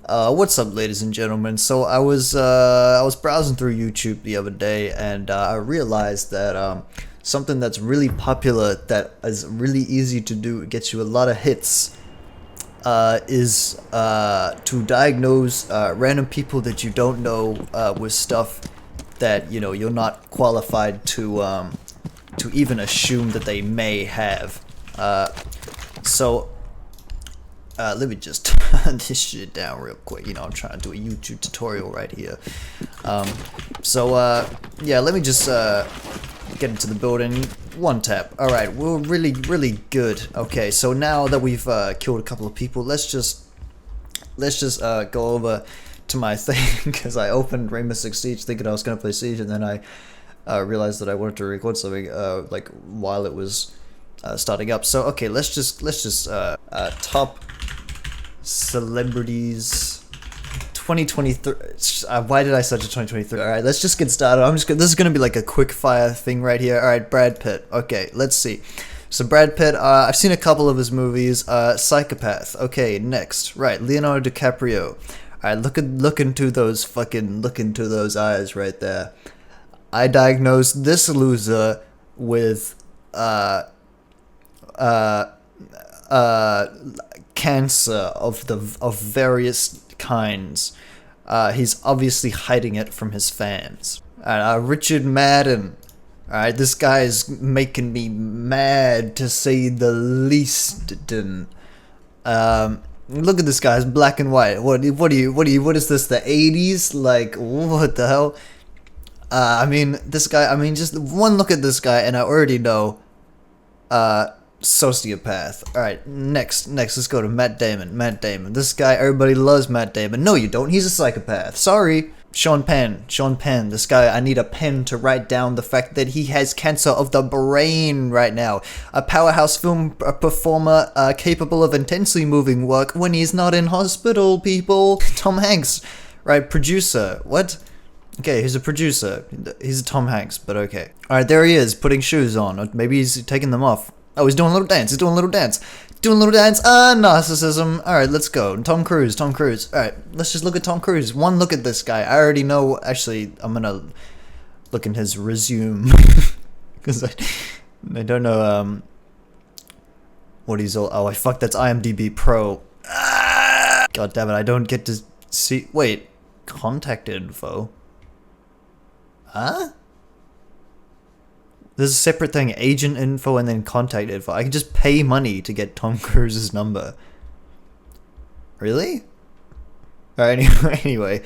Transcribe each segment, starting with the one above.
What's up, ladies and gentlemen? So I was browsing through YouTube the other day, and I realized that something that's really popular, that is really easy to do, gets you a lot of hits, is to diagnose random people that you don't know with stuff that you're not qualified to even assume that they may have. So let me just turn this shit down real quick. I'm trying to do a YouTube tutorial right here. Yeah, let me just get into the building. One tap. Alright, we're really good. Okay, so now that we've killed a couple of people, let's just go over to my thing, because I opened Rainbow Six Siege thinking I was gonna play Siege, and then I realized that I wanted to record something like while it was starting up. So okay, let's just top celebrities 2023. Why did I search 2023? All right, let's just get started. This is gonna be like a quick fire thing right here. All right, Brad Pitt. Okay, let's see. So Brad Pitt, I've seen a couple of his movies. Psychopath. Okay, next. Right, Leonardo DiCaprio. All right, look into those eyes right there. I diagnosed this loser with cancer of various kinds. He's obviously hiding it from his fans. Richard Madden. Alright, this guy is making me mad, to say the least. Look at this guy, it's black and white. What is this, the 80s? Like, what the hell? Just one look at this guy and I already know, sociopath. Alright, next, let's go to Matt Damon. This guy, everybody loves Matt Damon. No, you don't, he's a psychopath. Sorry. Sean Penn, this guy, I need a pen to write down the fact that he has cancer of the brain right now. A powerhouse film performer, capable of intensely moving work when he's not in hospital, people. Tom Hanks, right, producer, what? Okay, he's a producer. He's a Tom Hanks, but okay. Alright, there he is, putting shoes on. Or maybe he's taking them off. Oh, he's doing a little dance. Narcissism. Alright, let's go. Tom Cruise. Alright, let's just look at Tom Cruise. One look at this guy. I already know. Actually, I'm gonna look in his resume. Because I don't know what he's all. Oh, fuck, that's IMDb Pro. God damn it, I don't get to see. Wait, contact info. Huh? There's a separate thing, agent info and then contact info. I can just pay money to get Tom Cruise's number. Really? Alright, anyway.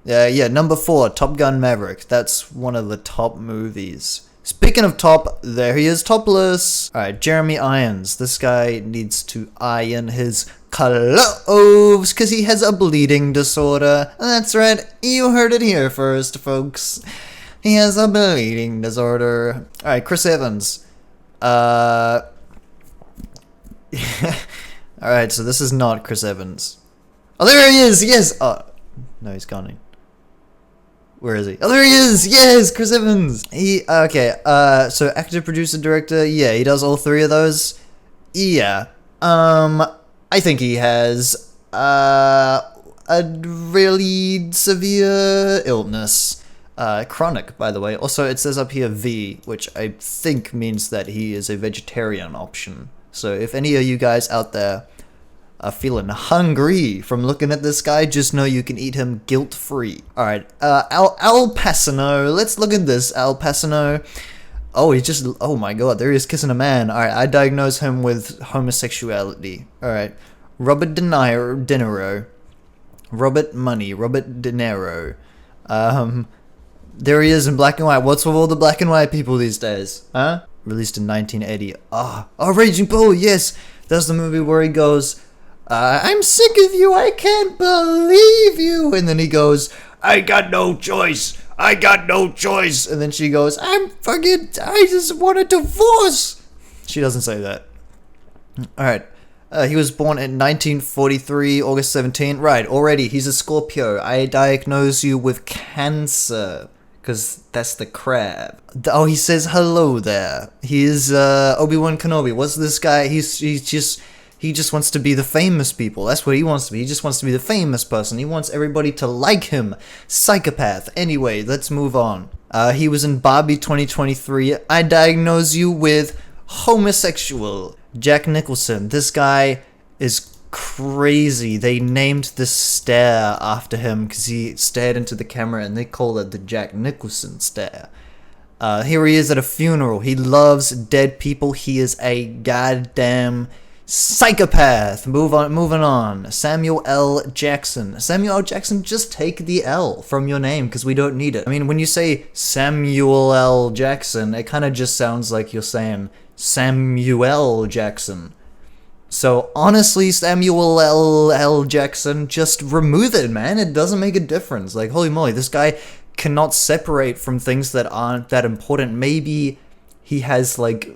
Yeah, number 4, Top Gun Maverick. That's one of the top movies. Speaking of top, there he is topless. Alright, Jeremy Irons. This guy needs to iron his clothes because he has a bleeding disorder. That's right, you heard it here first, folks. He has a bleeding disorder. Alright, Chris Evans. Alright, so this is not Chris Evans. Oh, there he is! Yes! Oh, no, he's gone. Where is he? Oh, there he is! Yes! Chris Evans! Okay, so actor, producer, director. Yeah, he does all 3 of those. Yeah. I think he has, a really severe illness. Chronic, by the way. Also, it says up here V, which I think means that he is a vegetarian option. So if any of you guys out there are feeling hungry from looking at this guy, just know you can eat him guilt-free. Alright, Al Pacino. Let's look at this, Al Pacino. Oh, oh my god, there he is kissing a man. Alright, I diagnose him with homosexuality. Alright, Robert De Niro. Robert De Niro. There he is in black and white. What's with all the black and white people these days? Huh? Released in 1980. Oh, Raging Bull, yes! That's the movie where he goes, I'm sick of you, I can't believe you! And then he goes, I got no choice! And then she goes, I just want a divorce! She doesn't say that. Alright. He was born in 1943, August 17. Right, already, he's a Scorpio. I diagnose you with cancer. Because that's the crab. Oh, he says hello there. He is Obi-Wan Kenobi. What's this guy? He's just He just wants to be the famous people. That's what he wants to be. He just wants to be the famous person. He wants everybody to like him. Psychopath. Anyway, let's move on. He was in Barbie 2023. I diagnose you with homosexual. Jack Nicholson. This guy is crazy. They named this stare after him because he stared into the camera, and they call it the Jack Nicholson stare. Here he is at a funeral. He loves dead people. He is a goddamn psychopath. Moving on. Samuel L. Jackson. Samuel L. Jackson, just take the L from your name because we don't need it. I mean, when you say Samuel L. Jackson, it kind of just sounds like you're saying Samuel Jackson. So honestly, Samuel L. Jackson, just remove it, man. It doesn't make a difference. Like, holy moly, this guy cannot separate from things that aren't that important. Maybe he has like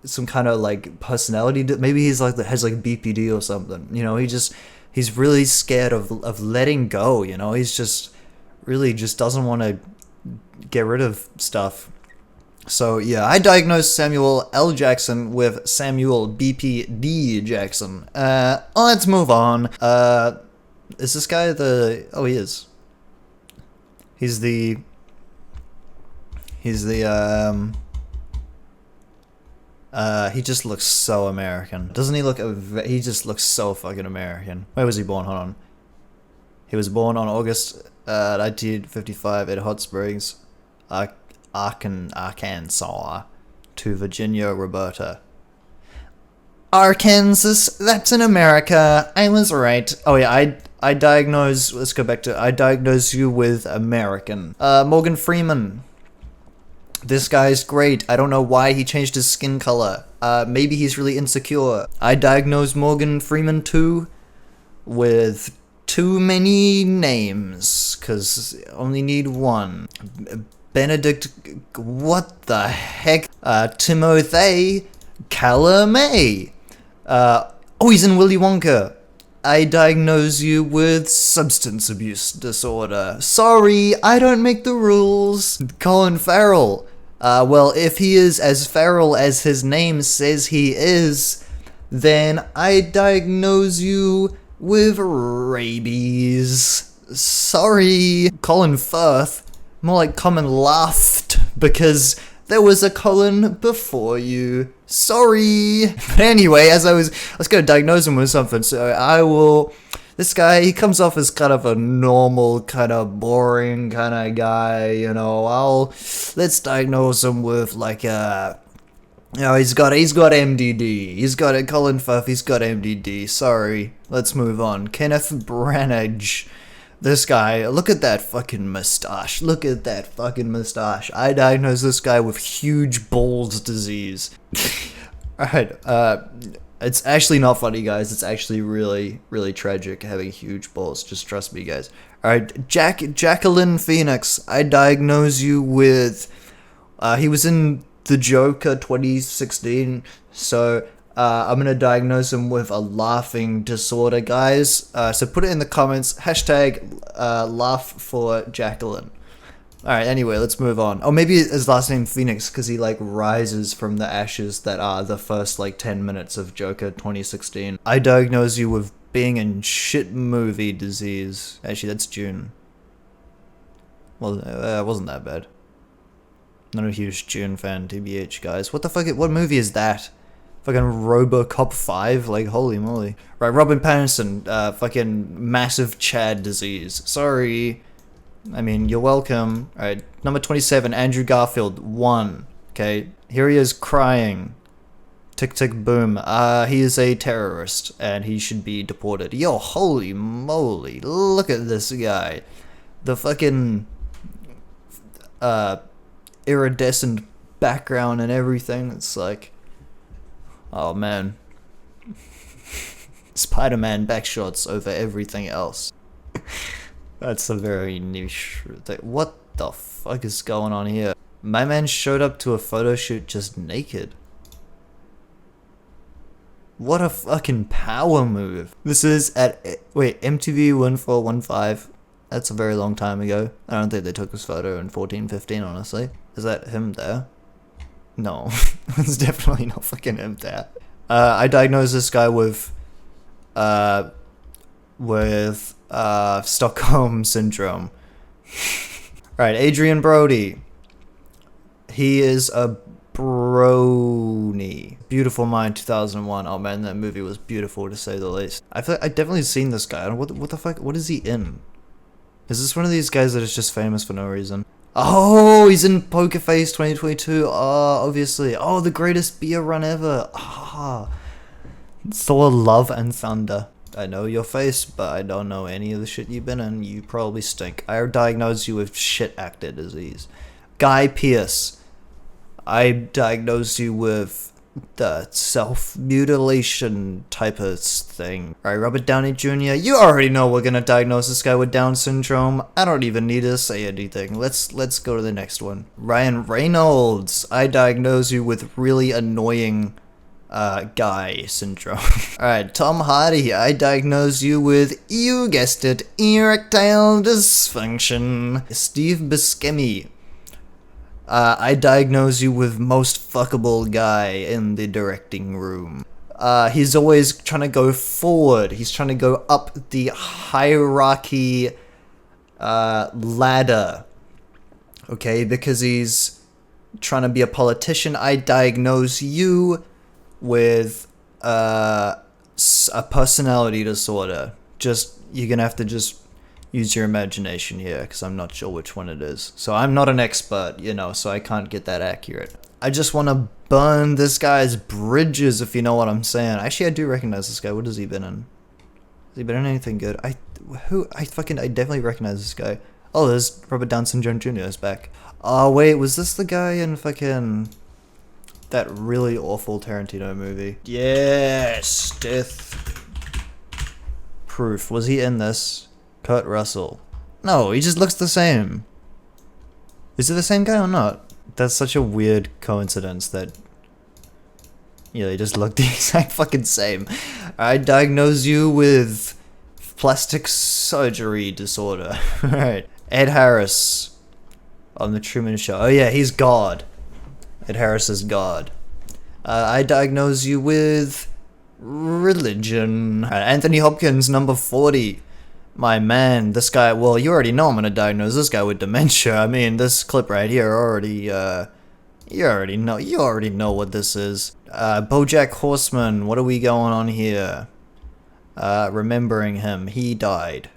some kind of like personality. Maybe he's like has like BPD or something. You know, he's really scared of letting go. You know, he's just really just doesn't want to get rid of stuff. So yeah, I diagnosed Samuel L. Jackson with Samuel BPD Jackson. Let's move on. Is this guy the? Oh, he is. He's the he just looks so American. Doesn't he look, he just looks so fucking American. Where was he born? Hold on. He was born on August 1955 in Hot Springs, Arkansas, to Virginia Roberta. Arkansas, that's in America. I was right. Oh yeah, I diagnose, let's go back to, I diagnose you with American. Morgan Freeman. This guy's great. I don't know why he changed his skin color. Maybe he's really insecure. I diagnose Morgan Freeman too with too many names, cause only need one. Benedict, what the heck? Timothée Chalamet. Oh, he's in Willy Wonka. I diagnose you with substance abuse disorder. Sorry, I don't make the rules. Colin Farrell. Well, if he is as feral as his name says he is, then I diagnose you with rabies. Sorry. Colin Firth. More like Common Laughed, because there was a Colin before you. Sorry. But anyway, as I was going to diagnose him with something, so I will... This guy, he comes off as kind of a normal, kind of boring kind of guy, you know. Let's diagnose him with like a... You know, he's got MDD. He's got it, Colin Firth, he's got MDD. Sorry. Let's move on. Kenneth Branagh. This guy, look at that fucking mustache. Look at that fucking mustache. I diagnosed this guy with huge balls disease. Alright, it's actually not funny, guys. It's actually really, really tragic having huge balls. Just trust me, guys. Alright, Jacqueline Phoenix. I diagnose you with... he was in The Joker 2016, so... I'm gonna diagnose him with a laughing disorder, guys. So put it in the comments. Hashtag laugh for Jacqueline. Alright, anyway, let's move on. Oh, maybe his last name Phoenix, because he, like, rises from the ashes that are the first, like, 10 minutes of Joker 2016. I diagnose you with being in shit movie disease. Actually, that's June. Well, it wasn't that bad. Not a huge June fan, TBH, guys. What the fuck? What movie is that? Fucking RoboCop 5? Like, holy moly. Right, Robin Pattinson, fucking massive Chad disease. Sorry. I mean, you're welcome. Alright, number 27, Andrew Garfield, 1. Okay, here he is crying. Tick, tick, boom. He is a terrorist, and he should be deported. Yo, holy moly. Look at this guy. The fucking, iridescent background and everything. It's like... Oh, man. Spider-Man backshots over everything else. That's a very niche thing. What the fuck is going on here? My man showed up to a photo shoot just naked. What a fucking power move. This is at, wait, MTV 1415. That's a very long time ago. I don't think they took this photo in 1415, honestly. Is that him there? No, it's definitely not fucking him there. I diagnosed this guy with Stockholm syndrome. Right, Adrian Brody. He is a brony. Beautiful Mind 2001. Oh man, that movie was beautiful to say the least. I feel like I've definitely seen this guy. What the fuck? What is he in? Is this one of these guys that is just famous for no reason? Oh, he's in Poker Face 2022. Oh, obviously. Oh, the greatest beer run ever. Ah, Thor: Love and Thunder. I know your face, but I don't know any of the shit you've been in. You probably stink. I diagnosed you with shit actor disease. Guy Pearce. I diagnosed you with the self-mutilation type of thing. Alright, Robert Downey Jr., you already know we're gonna diagnose this guy with Down syndrome. I don't even need to say anything. Let's go to the next one. Ryan Reynolds. I diagnosed you with really annoying guy syndrome. Alright, Tom Hardy, I diagnosed you with, you guessed it, erectile dysfunction. Steve Buscemi, I diagnose you with most fuckable guy in the directing room. He's always trying to go forward. He's trying to go up the hierarchy ladder. Okay, because he's trying to be a politician. I diagnose you with a personality disorder. You're gonna have to just use your imagination here, because I'm not sure which one it is. So I'm not an expert, you know, so I can't get that accurate. I just want to burn this guy's bridges, if you know what I'm saying. Actually, I do recognize this guy. What has he been in? Has he been in anything good? I definitely recognize this guy. Oh, there's Robert Downey Jr. is back. Oh, wait, was this the guy in fucking that really awful Tarantino movie? Yes, Death Proof. Was he in this? Kurt Russell. No, he just looks the same. Is it the same guy or not? That's such a weird coincidence that, yeah, they just look the exact fucking same. I diagnose you with plastic surgery disorder. Alright. Ed Harris on The Truman Show. Oh yeah, he's God. Ed Harris is God. I diagnose you with religion. Anthony Hopkins, number 40. My man, this guy, well, you already know I'm gonna diagnose this guy with dementia. I mean, this clip right here already, you already know what this is. BoJack Horseman, what are we going on here? Remembering him, he died.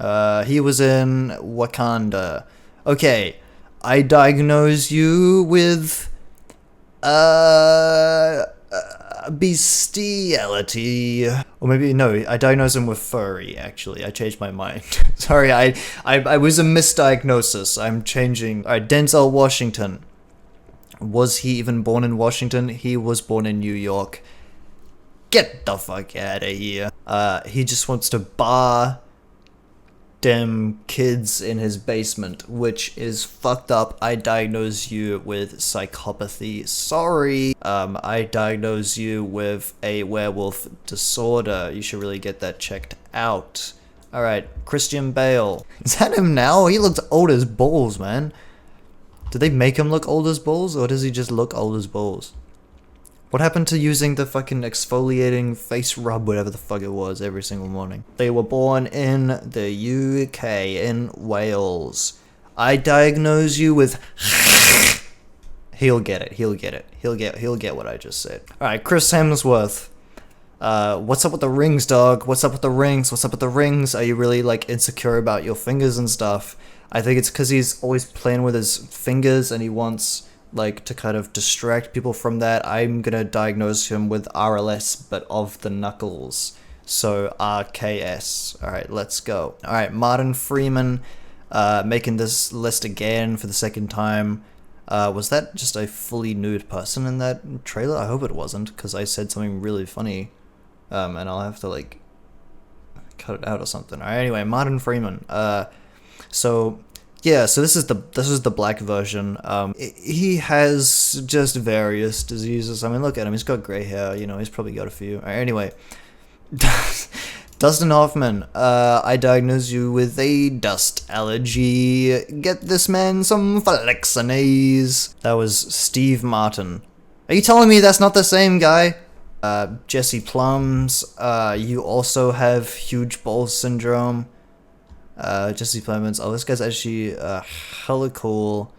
He was in Wakanda. Okay, I diagnose you with, bestiality. Or maybe, no, I diagnosed him with furry, actually. I changed my mind. Sorry, I was a misdiagnosis. I'm changing. Alright, Denzel Washington. Was he even born in Washington? He was born in New York. Get the fuck out of here. He just wants to bar them kids in his basement, which is fucked up. I diagnose you with psychopathy. Sorry. I diagnose you with a werewolf disorder. You should really get that checked out. Alright, Christian Bale. Is that him now? He looks old as balls, man. Did they make him look old as balls, or does he just look old as balls? What happened to using the fucking exfoliating face rub, whatever the fuck it was, every single morning? They were born in the UK, in Wales. I diagnose you with... He'll get it, he'll get it. He'll get what I just said. Alright, Chris Hemsworth. What's up with the rings, dog? What's up with the rings? What's up with the rings? Are you really, like, insecure about your fingers and stuff? I think it's because he's always playing with his fingers and he wants, like, to kind of distract people from that. I'm gonna diagnose him with RLS, but of the knuckles. So, RKS. Alright, let's go. Alright, Martin Freeman, making this list again for the second time. Was that just a fully nude person in that trailer? I hope it wasn't, because I said something really funny. And I'll have to, like, cut it out or something. Alright, anyway, Martin Freeman. So this is the black version. He has just various diseases. I mean, look at him. He's got gray hair. You know, he's probably got a few. Anyway, Dustin Hoffman. I diagnose you with a dust allergy. Get this man some Flexinase. That was Steve Martin. Are you telling me that's not the same guy? Jesse Plums, you also have huge balls syndrome. Jesse Plemons, oh, this guy's actually hella cool.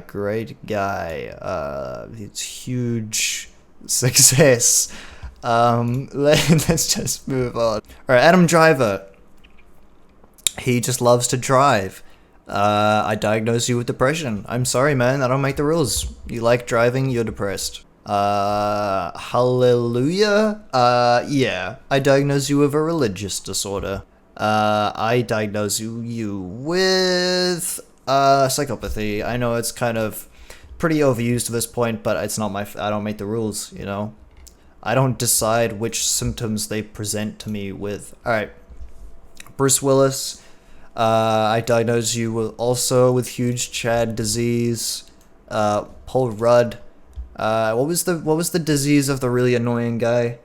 Great guy. It's huge success. Let's just move on. Alright, Adam Driver. He just loves to drive. I diagnose you with depression. I'm sorry, man, I don't make the rules. You like driving, you're depressed. Hallelujah? Yeah, I diagnose you with a religious disorder. I diagnose you with, psychopathy. I know it's kind of pretty overused at this point, but it's not I don't make the rules, you know? I don't decide which symptoms they present to me with. Alright. Bruce Willis. I diagnose you also with huge Chad disease. Paul Rudd. What was the disease of the really annoying guy?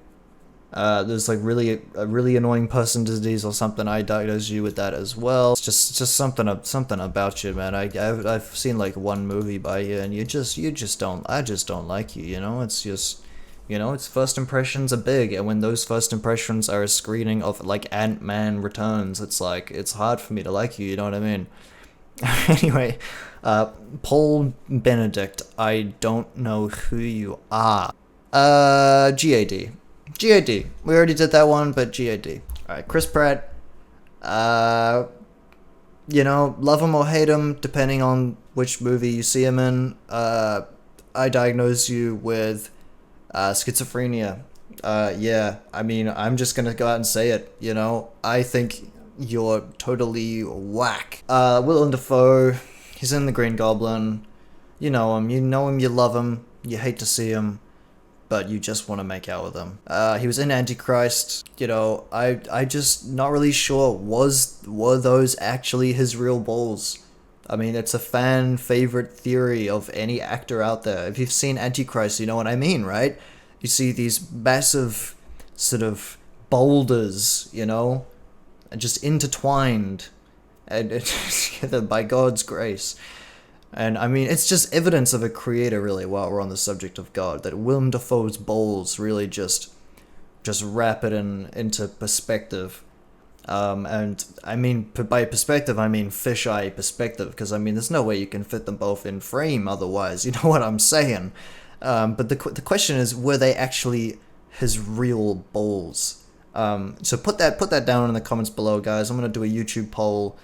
There's like a really annoying person disease or something. I diagnose you with that as well. It's just something about you, man. I've seen like one movie by you, and I just don't like you. You know, it's just, you know, it's first impressions are big, and when those first impressions are a screening of like Ant-Man Returns, it's like it's hard for me to like you. You know what I mean? Anyway, Paul Benedict, I don't know who you are. GAD. GAD. We already did that one, but GAD. Alright, Chris Pratt. You know, love him or hate him, depending on which movie you see him in. I diagnose you with schizophrenia. Yeah, I mean, I'm just gonna go out and say it, you know? I think you're totally whack. Willem Dafoe, he's in The Green Goblin. You know him, you love him, you hate to see him, but you just want to make out with him. He was in Antichrist. You know, I just not really sure, were those actually his real balls? I mean, it's a fan favorite theory of any actor out there. If you've seen Antichrist, you know what I mean, right? You see these massive sort of boulders, you know, just intertwined and together by God's grace. And I mean, it's just evidence of a creator, really, while we're on the subject of God, that Willem Dafoe's balls really just wrap it into perspective. And I mean, by perspective, I mean fisheye perspective, because I mean, there's no way you can fit them both in frame otherwise, you know what I'm saying? But the question is, were they actually his real balls? So put that down in the comments below, guys. I'm gonna do a YouTube poll.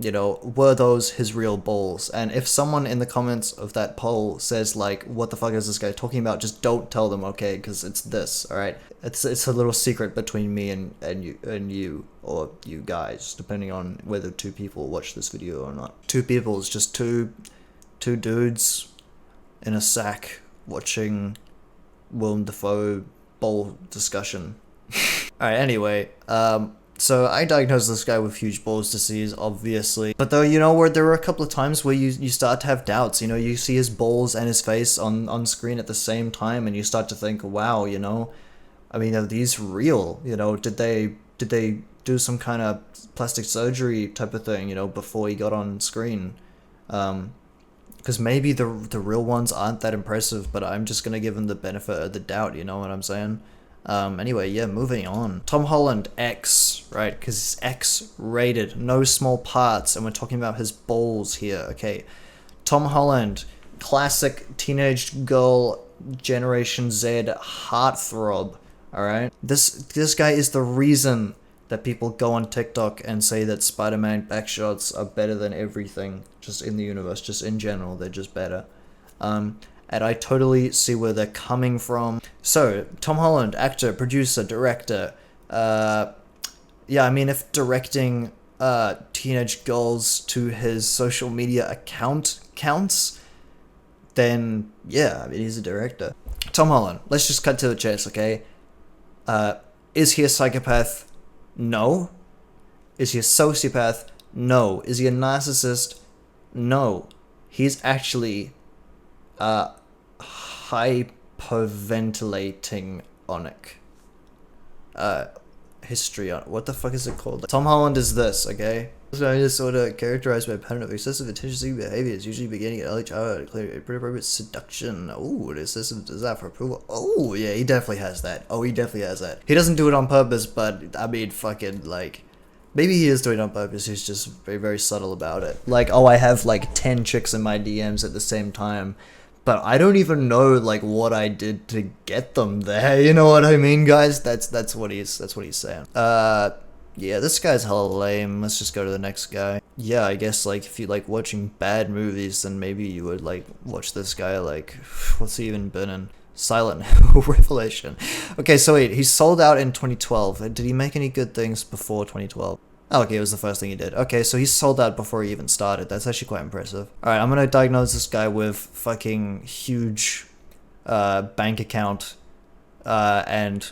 You know, were those his real balls? And if someone in the comments of that poll says like, what the fuck is this guy talking about, just don't tell them, okay? Because it's this, all right? It's a little secret between me and you or you guys, depending on whether two people watch this video or not. Two people is just two dudes in a sack watching Willem Dafoe ball discussion. Alright, anyway, so I diagnosed this guy with huge balls disease, obviously. But though, you know, where there were a couple of times where you start to have doubts, you know, you see his balls and his face on screen at the same time, and you start to think, wow, you know, I mean, are these real? You know, did they do some kind of plastic surgery type of thing, you know, before he got on screen? Because maybe the real ones aren't that impressive, but I'm just gonna give him the benefit of the doubt, you know what I'm saying? Anyway, yeah, moving on. Tom Holland, X, right? Because it's X-rated, no small parts, and we're talking about his balls here, okay? Tom Holland, classic teenage girl, Generation Z heartthrob, alright? This guy is the reason that people go on TikTok and say that Spider-Man backshots are better than everything, just in the universe, just in general, they're just better. And I totally see where they're coming from. So, Tom Holland, actor, producer, director. Yeah, I mean, if directing teenage girls to his social media account counts, then yeah, I mean, he's a director. Tom Holland, let's just cut to the chase, okay? Is he a psychopath? No. Is he a sociopath? No. Is he a narcissist? No. He's actually hyperventilating onic. Histrionic. What the fuck is it called? Tom Holland is this, okay? So disorder characterized by a pattern of excessive attention-seeking behaviors, usually beginning at early childhood, clearly inappropriate seduction. Oh, an excessive desire for approval. Oh, yeah, he definitely has that. Oh, he definitely has that. He doesn't do it on purpose, but I mean, fucking, like, maybe he is doing it on purpose. He's just very, very subtle about it. Like, oh, I have like 10 chicks in my DMs at the same time, but I don't even know like what I did to get them there. You know what I mean, guys? That's what he's saying. Yeah, this guy's hella lame. Let's just go to the next guy. Yeah, I guess like if you like watching bad movies, then maybe you would like watch this guy. Like, what's he even been in? Silent Hill Revelation. Okay, so wait, he sold out in 2012. Did he make any good things before 2012? Oh, okay, it was the first thing he did. Okay, so he sold out before he even started. That's actually quite impressive. Alright, I'm gonna diagnose this guy with fucking huge bank account and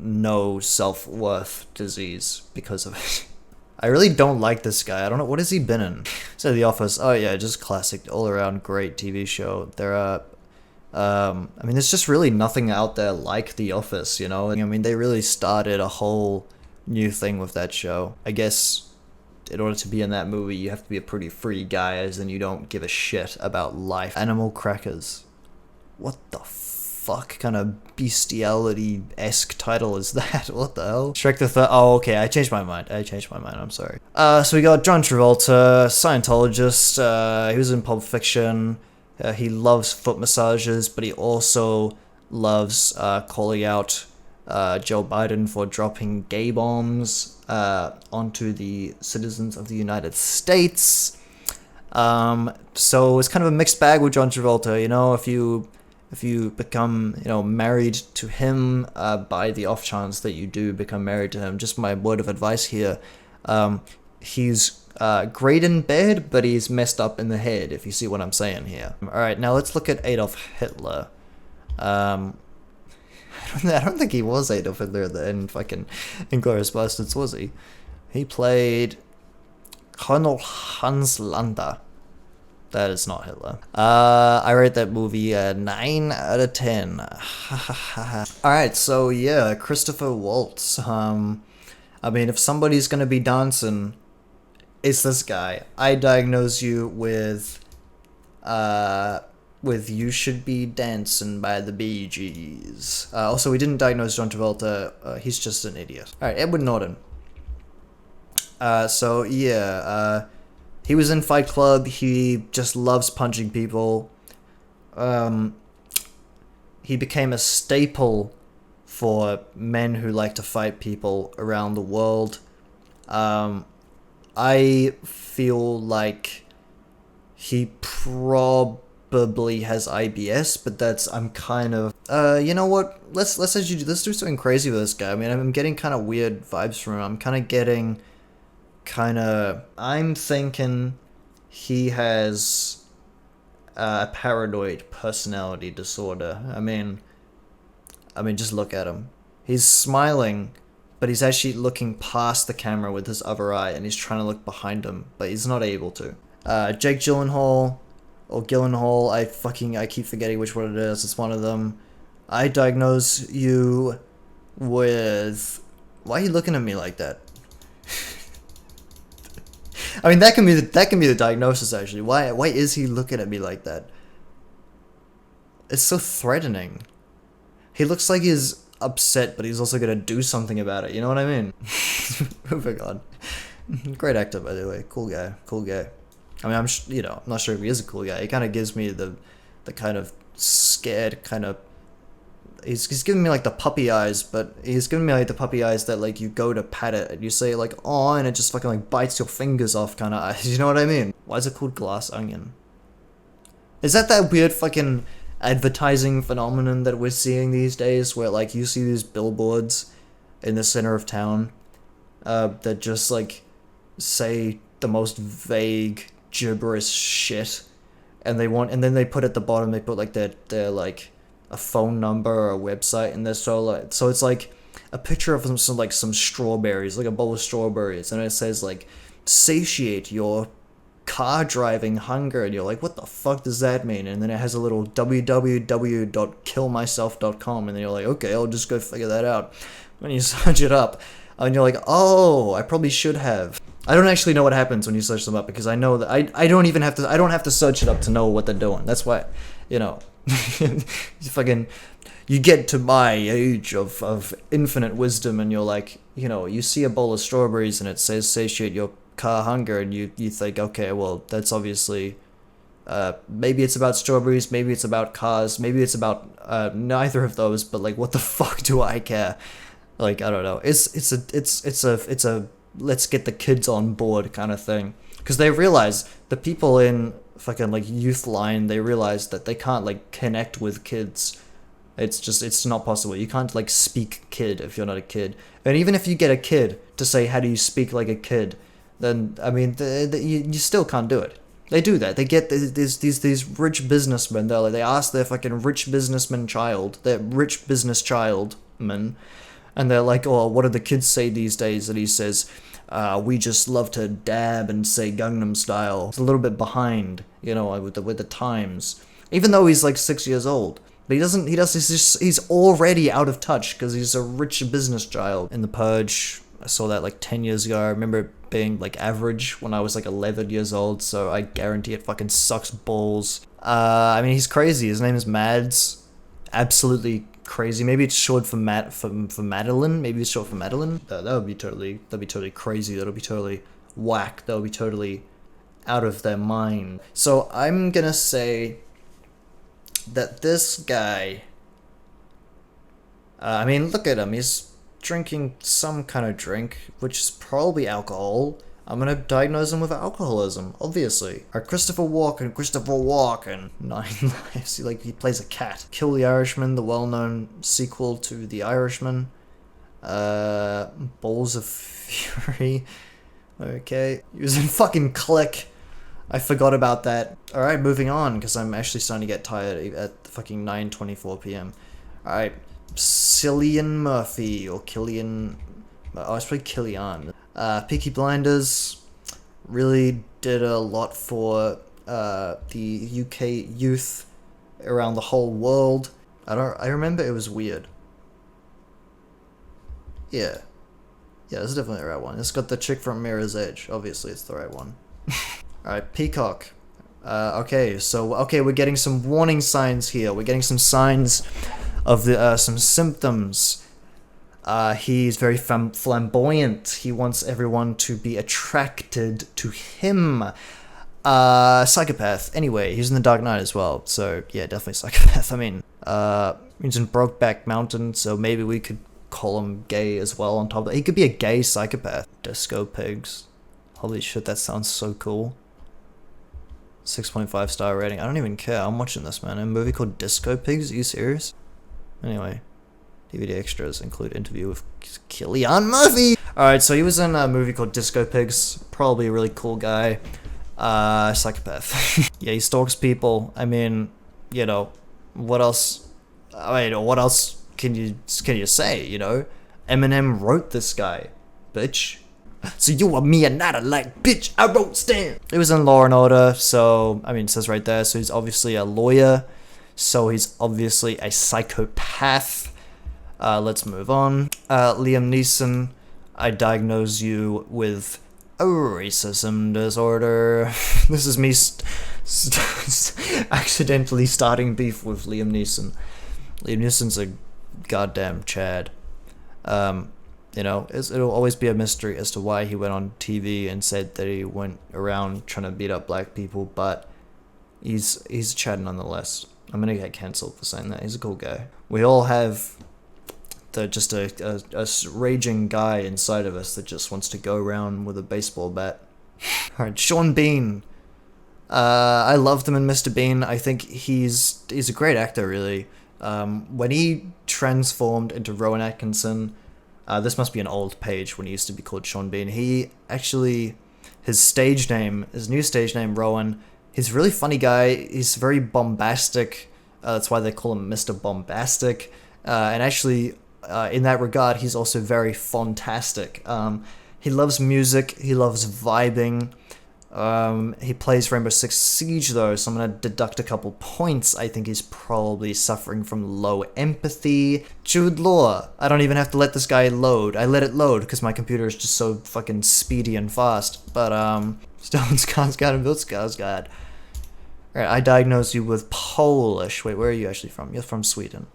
no self-worth disease because of it. I really don't like this guy. I don't know, what has he been in? So The Office. Oh yeah, just classic, all-around great TV show. There are I mean, there's just really nothing out there like The Office, you know? I mean, they really started a whole new thing with that show. I guess in order to be in that movie, you have to be a pretty free guy, as in you don't give a shit about life. Animal Crackers. What the fuck kind of bestiality-esque title is that? What the hell? Shrek the Third. Oh, okay, I changed my mind. I'm sorry. So we got John Travolta, Scientologist. He was in Pulp Fiction. He loves foot massages, but he also loves calling out Joe Biden for dropping gay bombs onto the citizens of the United States. So it's kind of a mixed bag with John Travolta. You know, if you become, you know, married to him by the off chance that you do become married to him, just my word of advice here, he's great in bed, but he's messed up in the head, if you see what I'm saying here. Alright, now let's look at Adolf Hitler. I don't think he was Adolf Hitler in fucking Inglourious Basterds, was he? He played Colonel Hans Landa. That is not Hitler. I rate that movie a 9 out of 10. Alright, so yeah, Christopher Waltz. I mean, if somebody's gonna be dancing, it's this guy. I diagnose you with You Should Be Dancing by the Bee Gees. Also, we didn't diagnose John Travolta. He's just an idiot. Alright, Edward Norton. So yeah, he was in Fight Club. He just loves punching people. He became a staple for men who like to fight people around the world. I feel like he probably has IBS, but I'm kind of, you know what? Let's do something crazy with this guy. I mean, I'm getting kind of weird vibes from him. I'm kind of getting I'm thinking he has a paranoid personality disorder. I mean, just look at him. He's smiling, but he's actually looking past the camera with his other eye, and he's trying to look behind him, but he's not able to. Jake Gyllenhaal, or Gyllenhaal, I keep forgetting which one it is. It's one of them. I diagnose you with... Why are you looking at me like that? I mean, that can be the diagnosis, actually. Why is he looking at me like that? It's so threatening. He looks like he's upset, but he's also gonna do something about it. You know what I mean? Moving on. Great actor, by the way. Cool guy. I mean, I'm not sure if he is a cool guy. He kind of gives me the kind of scared kind of. He's giving me like the puppy eyes, but he's giving me like the puppy eyes that like you go to pat it and you say like oh, and it just fucking like bites your fingers off kind of eyes. You know what I mean? Why is it called Glass Onion? Is that weird fucking advertising phenomenon that we're seeing these days, where like you see these billboards in the center of town that just like say the most vague gibberish shit, and then they put at the bottom, they put like their like a phone number or a website, and so it's like a picture of some strawberries, like a bowl of strawberries, and it says like satiate your car driving hunger, and you're like, what the fuck does that mean? And then it has a little www.killmyself.com, and then you're like, okay, I'll just go figure that out. When you search it up, and you're like, oh, I probably should have. I don't actually know what happens when you search them up, because I know that I don't even have to, I don't have to search it up to know what they're doing. That's why, you know, you get to my age of infinite wisdom, and you're like, you know, you see a bowl of strawberries and it says satiate your car hunger, and you think, okay, well, that's obviously, maybe it's about strawberries, maybe it's about cars, maybe it's about neither of those, but like, what the fuck do I care? Like, I don't know. It's a let's get the kids on board kind of thing, because they realize, the people in fucking like Youth Line, they realize that they can't like connect with kids. It's not possible. You can't like speak kid if you're not a kid. And even if you get a kid to say, how do you speak like a kid, then I mean, you still can't do it. They do that. They get these rich businessmen. They ask their fucking rich businessman child, their rich business childman, and they're like, oh, what do the kids say these days? And he says, we just love to dab and say Gangnam Style. It's a little bit behind, you know, with the times. Even though he's like 6 years old. But he's already out of touch because he's a rich business child. In The Purge, I saw that like 10 years ago. I remember it being like average when I was like 11 years old, so I guarantee it fucking sucks balls. I mean, he's crazy. His name is Mads. Absolutely crazy. Maybe it's short for Madeline. Maybe it's short for Madeline. That would be totally crazy. That'll be totally whack. That'll be totally out of their mind. So I'm gonna say that this guy, I mean, look at him. He's drinking some kind of drink, which is probably alcohol. I'm gonna diagnose him with alcoholism, obviously. Christopher Walken, 9 Lives. He plays a cat. Kill the Irishman, the well-known sequel to The Irishman. Balls of Fury. Okay. He was in fucking Click. I forgot about that. Alright, moving on, because I'm actually starting to get tired at fucking 9:24 p.m. Alright. Cillian Murphy, or Killian... Oh, it's probably Killian. Peaky Blinders really did a lot for the UK youth around the whole world. I remember it was weird. Yeah, it's definitely the right one. It's got the chick from Mirror's Edge. Obviously, it's the right one. Alright, Peacock. Okay, we're getting some warning signs here. We're getting some signs of some symptoms. He's very flamboyant. He wants everyone to be attracted to him. Psychopath. Anyway, he's in The Dark Knight as well. So, yeah, definitely psychopath. I mean, he's in Brokeback Mountain, so maybe we could call him gay as well on top of that. He could be a gay psychopath. Disco Pigs. Holy shit, that sounds so cool. 6.5 star rating. I don't even care. I'm watching this, man. A movie called Disco Pigs? Are you serious? Anyway. DVD extras include interview with Cillian Murphy. Alright, so he was in a movie called Disco Pigs. Probably a really cool guy. Psychopath. Yeah, he stalks people. I mean, you know, what else? I mean, what else can you say, you know? Eminem wrote this guy, bitch. So you and me are not alike, bitch. I wrote Stan. He was in Law and Order, so, I mean, it says right there, so he's obviously a lawyer. So he's obviously a psychopath. Let's move on. Liam Neeson, I diagnose you with a racism disorder. This is me accidentally starting beef with Liam Neeson. Liam Neeson's a goddamn Chad. You know, it'll always be a mystery as to why he went on TV and said that he went around trying to beat up black people, but he's a Chad nonetheless. I'm gonna get cancelled for saying that. He's a cool guy. We all have just a raging guy inside of us that just wants to go around with a baseball bat. Alright, Sean Bean. I loved him in Mr. Bean. I think he's a great actor, really. When he transformed into Rowan Atkinson, this must be an old page when he used to be called Sean Bean. He actually, his new stage name, Rowan, he's a really funny guy. He's very bombastic. That's why they call him Mr. Bombastic. And actually, in that regard, he's also very fantastic. He loves music. He loves vibing. He plays Rainbow Six Siege though, so I'm gonna deduct a couple points. I think he's probably suffering from low empathy. Jude Law. I don't even have to let this guy load. I let it load because my computer is just so fucking speedy and fast. But Stone Skarsgård and Bill Skarsgård. Alright, I diagnose you with Polish. Wait, where are you actually from? You're from Sweden.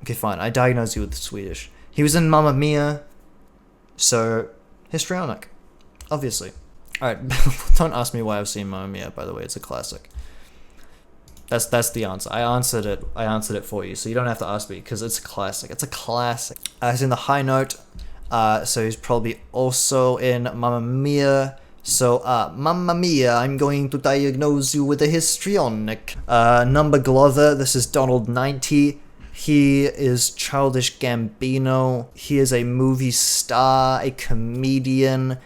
Okay, fine. I diagnose you with Swedish. He was in Mamma Mia, so histrionic. Obviously. Alright, don't ask me why I've seen Mamma Mia, by the way, it's a classic. That's the answer. I answered it for you, so you don't have to ask me, because it's a classic. It's a classic. He's in the high note, so he's probably also in Mamma Mia. So, Mamma Mia, I'm going to diagnose you with a histrionic. Number Glover, this is Donald 90. He is Childish Gambino. He is a movie star, a comedian,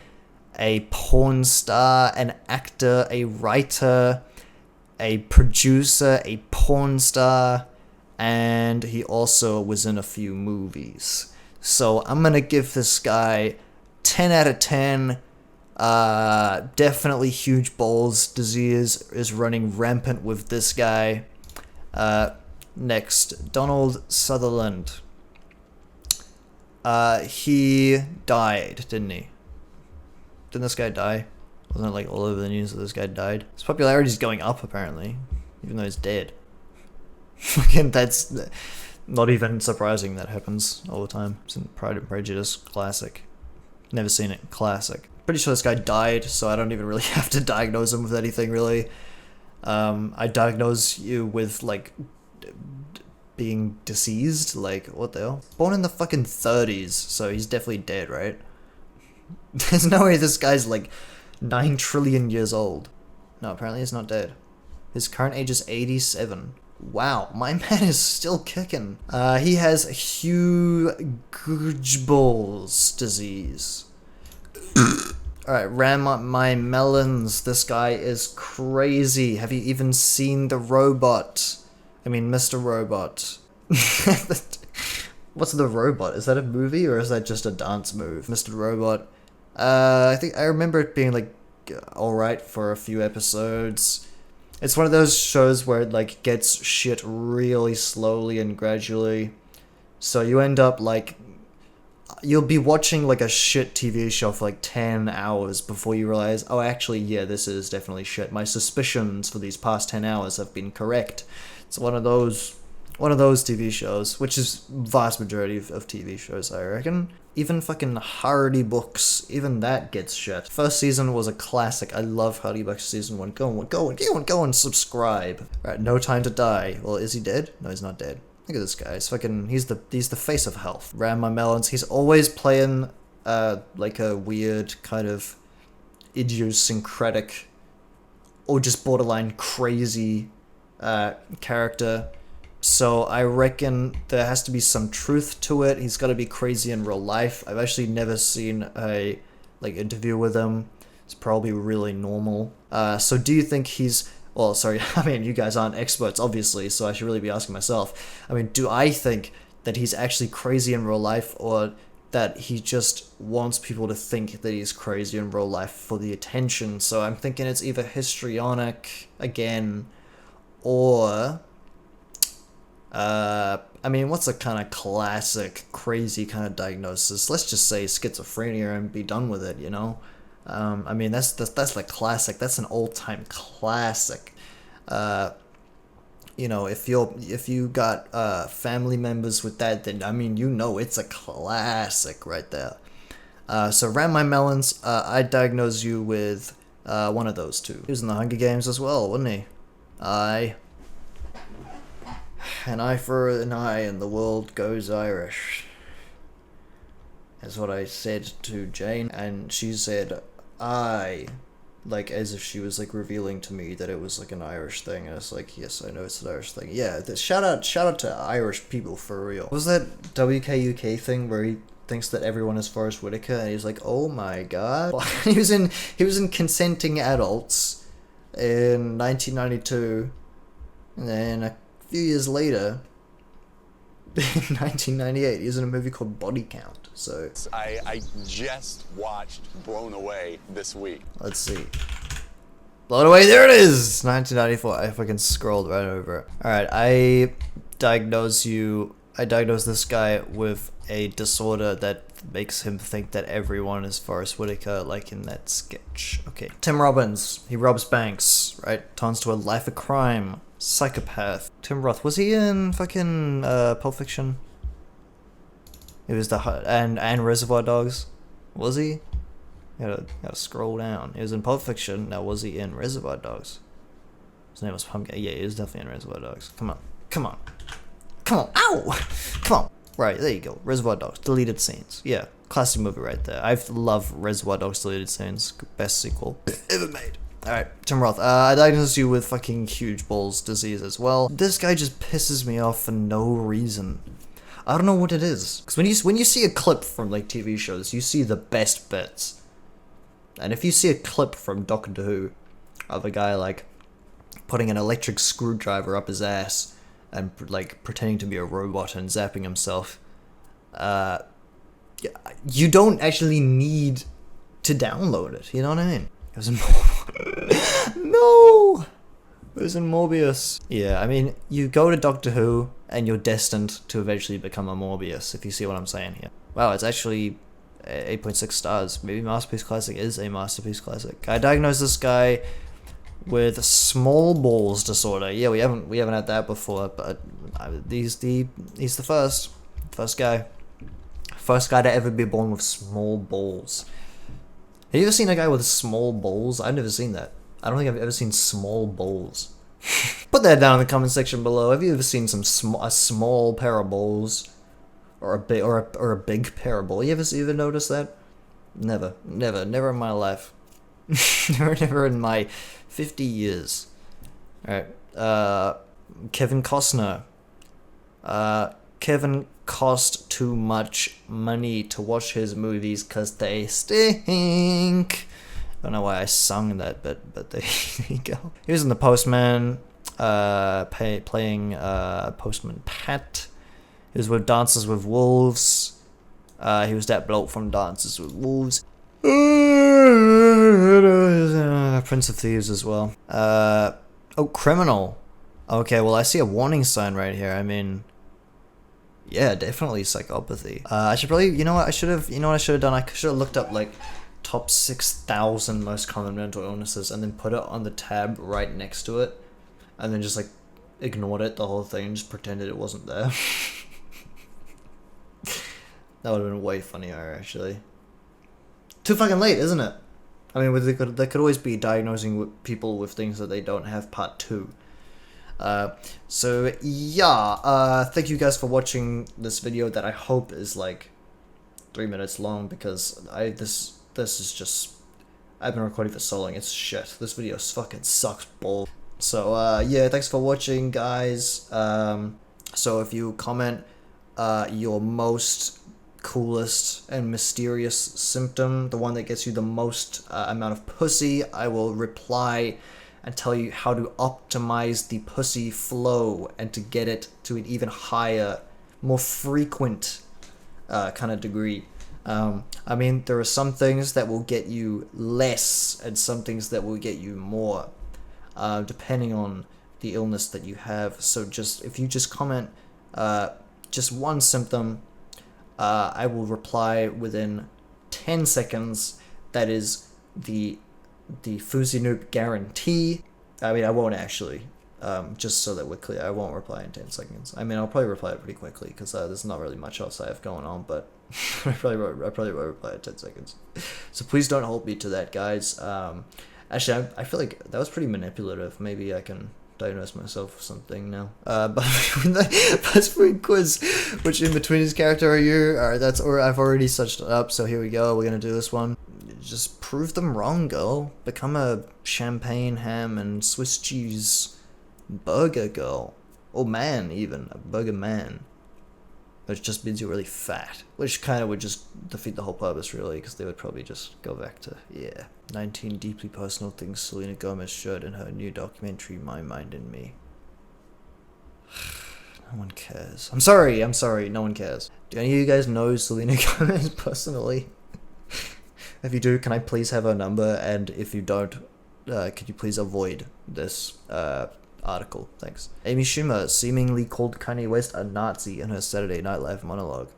a porn star, an actor, a writer, a producer, a porn star, and he also was in a few movies. So I'm gonna give this guy 10 out of 10. Definitely huge balls disease is running rampant with this guy. Next, Donald Sutherland. He died, didn't he? Didn't this guy die? Wasn't it like all over the news that this guy died? His popularity's going up apparently, even though he's dead. Fucking, that's not even surprising. That happens all the time. It's in Pride and Prejudice, classic. Never seen it, classic. Pretty sure this guy died, so I don't even really have to diagnose him with anything really. I diagnose you with like being deceased, like what the hell? Born in the fucking 30s, so he's definitely dead, right? There's no way this guy's like 9 trillion years old. No, apparently he's not dead. His current age is 87. Wow, my man is still kicking. He has huge balls disease. Alright, ram up my melons. This guy is crazy. Have you even seen The Robot? I mean, Mr. Robot. What's The Robot? Is that a movie or is that just a dance move? Mr. Robot. I think I remember it being like alright for a few episodes. It's one of those shows where it like gets shit really slowly and gradually. So you end up like, you'll be watching like a shit TV show for like 10 hours before you realize, oh actually yeah, this is definitely shit. My suspicions for these past 10 hours have been correct. It's one of those TV shows, which is vast majority of TV shows, I reckon. Even fucking Hardy Books, even that gets shit. First season was a classic. I love Hardy Books season 1. Go and subscribe. Right, No Time to Die. Well, is he dead? No, he's not dead. Look at this guy. He's fucking, he's the face of health. Ram my melons. He's always playing like a weird kind of idiosyncratic or just borderline crazy character. So I reckon there has to be some truth to it. He's got to be crazy in real life. I've actually never seen a like interview with him. It's probably really normal. So do you think he's, well, sorry, I mean, you guys aren't experts, obviously, so I should really be asking myself. I mean, do I think that he's actually crazy in real life, or that he just wants people to think that he's crazy in real life for the attention? So I'm thinking it's either histrionic, again, or I mean, what's a kind of classic, crazy kind of diagnosis? Let's just say schizophrenia and be done with it, you know? I mean, that's like classic. That's an old-time classic. You know, if you got family members with that, then I mean, you know, it's a classic right there. So ram my melons. I diagnose you with one of those two. He was in the Hunger Games as well, wasn't he? Aye. An eye for an eye and the world goes Irish. That's what I said to Jane, and she said, aye. Like, as if she was, like, revealing to me that it was, like, an Irish thing, and it's like, yes, I know it's an Irish thing. Yeah, shout out to Irish people, for real. What was that WKUK thing where he thinks that everyone is Forrest Whitaker, and he's like, oh my god. he was in Consenting Adults in 1992, and then a few years later, in 1998, he was in a movie called Body Count. So I just watched Blown Away this week. let's see. Blown Away, there it is! 1994. I fucking scrolled right over it. Alright, I diagnose this guy with a disorder that makes him think that everyone is Forrest Whitaker, like in that sketch. Okay. Tim Robbins. He robs banks, right? Turns to a life of crime. Psychopath. Tim Roth. Was he in fucking Pulp Fiction? It was and Reservoir Dogs. Was he? Gotta scroll down. He was in Pulp Fiction. Now, was he in Reservoir Dogs? His name was Pumpkin. Yeah, he was definitely in Reservoir Dogs. Come on. Come on. Come on. Ow! Come on. Right, there you go. Reservoir Dogs. Deleted scenes. Yeah. Classic movie right there. I love Reservoir Dogs deleted scenes. Best sequel ever made. Alright, Tim Roth. I diagnosed you with fucking huge balls disease as well. This guy just pisses me off for no reason. I don't know what it is. Because when you see a clip from like TV shows, you see the best bits. And if you see a clip from Doctor Who of a guy like putting an electric screwdriver up his ass and like pretending to be a robot and zapping himself, you don't actually need to download it. You know what I mean? It was in no, it was in Morbius. Yeah, I mean, you go to Doctor Who and you're destined to eventually become a Morbius. If you see what I'm saying here. Wow, it's actually 8.6 stars. Maybe Masterpiece Classic is a Masterpiece Classic. I diagnosed this guy with small balls disorder. Yeah, we haven't had that before, but he's the first guy to ever be born with small balls. Have you ever seen a guy with small balls? I've never seen that. I don't think I've ever seen small balls. Put that down in the comment section below. Have you ever seen a small pair of balls? Or a big pair of balls? You ever noticed that? Never in my life. never in my 50 years. Alright, Kevin Costner. Kevin cost too much money to watch his movies because they stink. I don't know why I sung that, but there you go. He was in The Postman, playing Postman Pat. He was with Dances with Wolves. He was that bloke from Dances with Wolves. Prince of Thieves as well. Oh, Criminal. Okay, well I see a warning sign right here. I mean, yeah, definitely psychopathy. I should probably, you know what I should have done? I should have looked up like top 6,000 most common mental illnesses and then put it on the tab right next to it, and then just like ignored it the whole thing and just pretended it wasn't there. That would have been way funnier, actually. Too fucking late, isn't it? I mean, they could always be diagnosing people with things that they don't have part 2. So yeah, thank you guys for watching this video that I hope is like 3 minutes long, because this is just, I've been recording for so long, it's shit. This video fucking sucks balls. So yeah, thanks for watching, guys. So if you comment your most coolest and mysterious symptom, the one that gets you the most amount of pussy, I will reply and tell you how to optimize the pussy flow and to get it to an even higher, more frequent kind of degree. I mean, there are some things that will get you less and some things that will get you more, depending on the illness that you have. So if you just comment just one symptom, I will reply within 10 seconds. That is the Fousey Noob guarantee. I mean, I won't actually, just so that we're clear, I won't reply in 10 seconds. I mean, I'll probably reply pretty quickly, because there's not really much else I have going on, but I probably won't reply in 10 seconds. So please don't hold me to that, guys. Actually, I feel like that was pretty manipulative. Maybe I can diagnose myself with something now. But Buzzfeed quiz, which in between his character are you? Alright, I've already searched it up, so here we go. We're gonna do this one. Just prove them wrong, girl. Become a champagne, ham, and Swiss cheese burger girl. Or man, even. A burger man. Which just means you're really fat. Which kind of would just defeat the whole purpose, really, because they would probably just go back to, yeah. 19 deeply personal things Selena Gomez showed in her new documentary, My Mind and Me. No one cares. I'm sorry, no one cares. Do any of you guys know Selena Gomez personally? If you do, can I please have her number? And if you don't, could you please avoid this article? Thanks. Amy Schumer seemingly called Kanye West a Nazi in her Saturday Night Live monologue.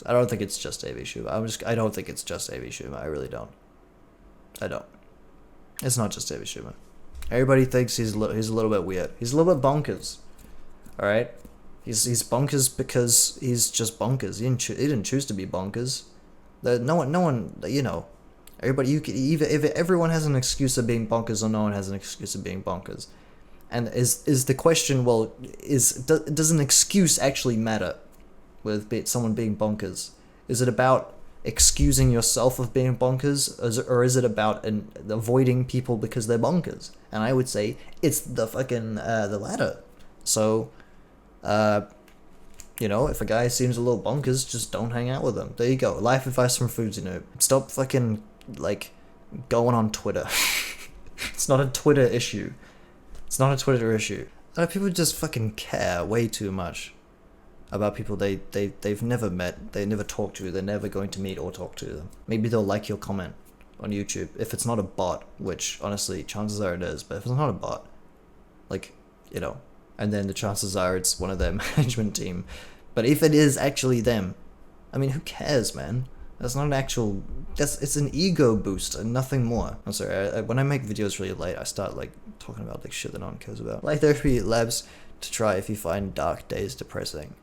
I don't think it's just Amy Schumer. I don't think it's just Amy Schumer. I really don't. I don't. It's not just Amy Schumer. Everybody thinks he's a little bit weird. He's a little bit bonkers. All right. He's bonkers because he's just bonkers. He didn't choose to be bonkers. No one. You know. Everybody. You can if everyone has an excuse of being bonkers, or no one has an excuse of being bonkers. And is the question? Well, does an excuse actually matter with someone being bonkers? Is it about excusing yourself of being bonkers, or is it about avoiding people because they're bonkers? And I would say it's the fucking the latter. So, you know, if a guy seems a little bonkers, just don't hang out with him. There you go. Life advice from Foodsie Noob. Stop fucking like going on Twitter. It's not a Twitter issue. It's not a Twitter issue. People just fucking care way too much about people they've never met, they never talked to, they're never going to meet or talk to them. Maybe they'll like your comment on YouTube if it's not a bot, which honestly chances are it is, but if it's not a bot, like, you know, and then the chances are it's one of their management team. But if it is actually them, I mean, who cares, man? That's not an actual, it's an ego boost and nothing more. I'm sorry, when I make videos really late, I start like talking about like shit that no one cares about. Light therapy labs to try if you find dark days depressing.